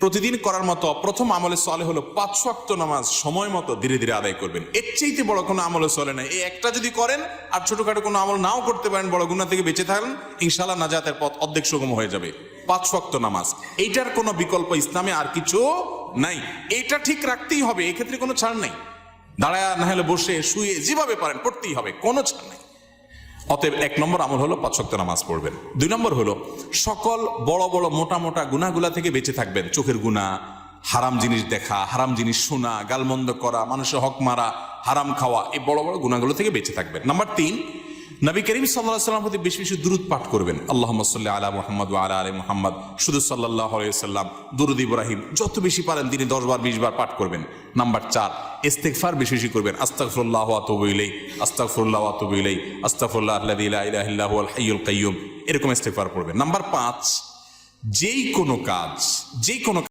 প্রতিদিন করার মতো প্রথম আমলে সালেহ হলো 5 ওয়াক্ত নামাজ সময় মতো ধীরে ধীরে আদায় করবেন। এর চাইতে বড় কোনো আমলে চলে না। এই একটা যদি করেন আর ছোটখাটো কোনো আমল নাও করতে পারেন, বড় গুনাহ থেকে বেঁচে থাকেন, ইনশাআল্লাহ নাজাতের পথ অর্ধেক সুগম হয়ে যাবে। 5 ওয়াক্ত নামাজ, এইটার কোনো বিকল্প ইসলামে আর কিছু নাই। এইটা ঠিক রাখতেই হবে, এক্ষেত্রে কোনো ছাড় নাই। দাঁড়ায় না হলে বসে শুয়ে যেভাবে পারেন পড়তেই হবে, কোনো ছাড় নাই। অতএব 1 নম্বর আমল হলো 5 ওয়াক্ত নামাজ পড়বেন। 2 নম্বর হলো সকল বড় বড় মোটা মোটা গুনাহগুলা থেকে বেঁচে থাকবেন। চোখের গুনাহ, হারাম জিনিস দেখা, হারাম জিনিস শোনা, গালমন্দ করা, মানুষের হক মারা, হারাম খাওয়া, এই বড় বড় গুনাহগুলো থেকে বেঁচে থাকবেন। নাম্বার 3, নবী করিম সাল্লাল্লাহু আলাইহি ওয়াসাল্লাম প্রতি বেশি বেশি দুরূদ পাঠ করবেন। আল্লাহুম্মা সাল্লি আলা মুহাম্মদ ওয়া আলা আলি মুহাম্মদ, শুধু সাল্লাল্লাহু আলাইহি ওয়াসাল্লাম, দুরূদ ইব্রাহিম যত বেশি পারেন দিনে 10 বার 20 বার পাঠ করবেন। নাম্বার 4, ইস্তিগফার বেশি বেশি করবেন। আস্তাগফিরুল্লাহ ওয়া আতুবু ইলাইহি, আস্তাগফিরুল্লাহ ওয়া আতুবু ইলাইহি, আস্তাগফিরুল্লাহ আল্লাযী লা ইলাহা ইল্লা হুয়াল হাইয়ুল কাইয়্যুম, এরকম ইস্তিগফার করবেন। নাম্বার 5, যেই কোনো কাজ